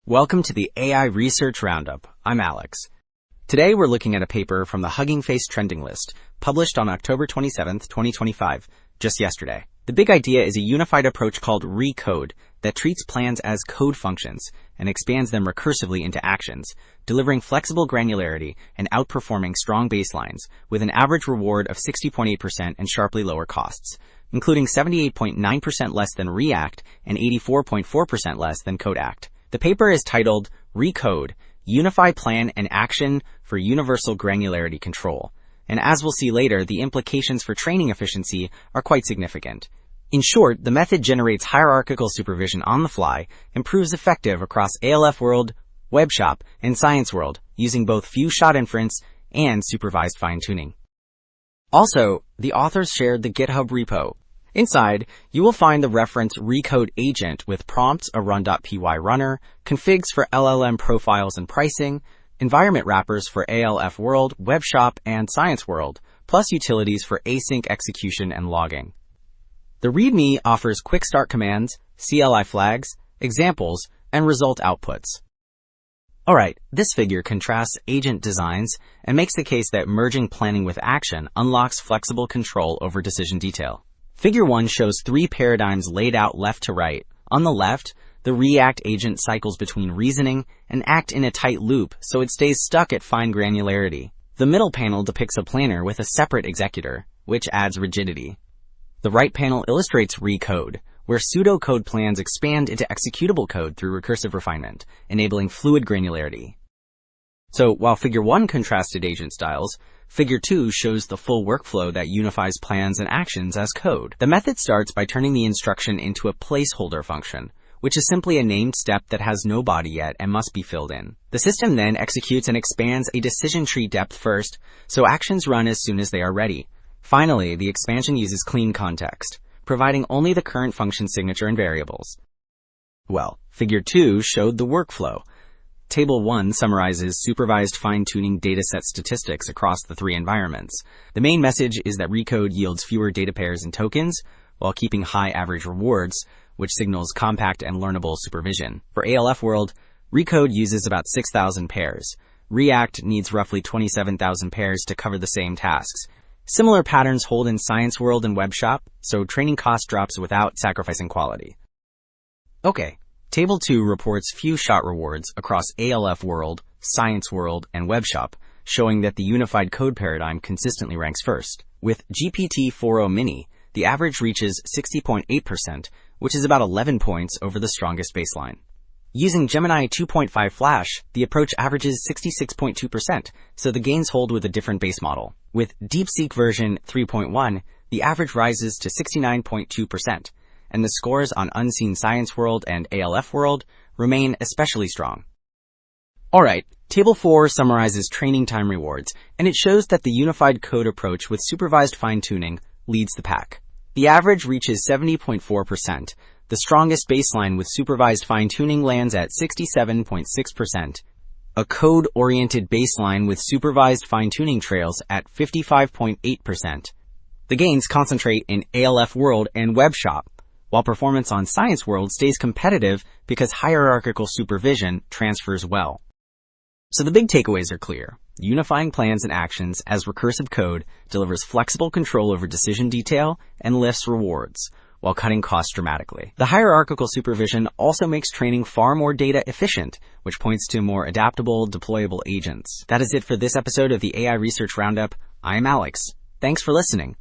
Welcome to the AI Research Roundup. I'm Alex. Today we're looking at a paper from the Hugging Face trending list, published on October 27, 2025, just yesterday. The big idea is a unified approach called ReCode that treats plans as code functions and expands them recursively into actions, delivering flexible granularity and outperforming strong baselines with an average reward of 60.8% and sharply lower costs, including 78.9% less than React and 84.4% less than Codeact. The paper is titled ReCode, Unify Plan and Action for Universal Granularity Control, and as we'll see later, the implications for training efficiency are quite significant. In short, the method generates hierarchical supervision on the fly and proves effective across ALFWorld, WebShop, and ScienceWorld, using both few-shot inference and supervised fine-tuning. Also, the authors shared the GitHub repo. Inside, you will find the reference ReCode agent with prompts, a run.py runner, configs for LLM profiles and pricing, environment wrappers for ALFWorld, WebShop, and ScienceWorld, plus utilities for async execution and logging. The README offers quick start commands, CLI flags, examples, and result outputs. Alright, this figure contrasts agent designs and makes the case that merging planning with action unlocks flexible control over decision detail. Figure 1 shows three paradigms laid out left to right. On the left, the React agent cycles between reasoning and act in a tight loop so it stays stuck at fine granularity. The middle panel depicts a planner with a separate executor, which adds rigidity. The right panel illustrates ReCode, where pseudocode plans expand into executable code through recursive refinement, enabling fluid granularity. So, while Figure 1 contrasted agent styles, Figure 2 shows the full workflow that unifies plans and actions as code. The method starts by turning the instruction into a placeholder function, which is simply a named step that has no body yet and must be filled in. The system then executes and expands a decision tree depth first, so actions run as soon as they are ready. Finally, the expansion uses clean context, providing only the current function signature and variables. Well, Figure 2 showed the workflow. Table 1 summarizes supervised fine-tuning dataset statistics across the three environments. The main message is that ReCode yields fewer data pairs and tokens, while keeping high average rewards, which signals compact and learnable supervision. For ALFWorld, ReCode uses about 6,000 pairs. React needs roughly 27,000 pairs to cover the same tasks. Similar patterns hold in ScienceWorld and WebShop, so training cost drops without sacrificing quality. Okay. Table 2 reports few-shot rewards across ALFWorld, ScienceWorld, and WebShop, showing that the unified code paradigm consistently ranks first. With GPT-4o Mini, the average reaches 60.8%, which is about 11 points over the strongest baseline. Using Gemini 2.5 Flash, the approach averages 66.2%, so the gains hold with a different base model. With DeepSeek version 3.1, the average rises to 69.2%. And the scores on Unseen ScienceWorld and ALFWorld remain especially strong. Alright, Table 4 summarizes training time rewards, and it shows that the unified code approach with supervised fine-tuning leads the pack. The average reaches 70.4%. The strongest baseline with supervised fine-tuning lands at 67.6%. A code-oriented baseline with supervised fine-tuning trails at 55.8%. The gains concentrate in ALFWorld and WebShop, while performance on ScienceWorld stays competitive because hierarchical supervision transfers well. So the big takeaways are clear. Unifying plans and actions as recursive code delivers flexible control over decision detail and lifts rewards, while cutting costs dramatically. The hierarchical supervision also makes training far more data efficient, which points to more adaptable, deployable agents. That is it for this episode of the AI Research Roundup. I am Alex. Thanks for listening.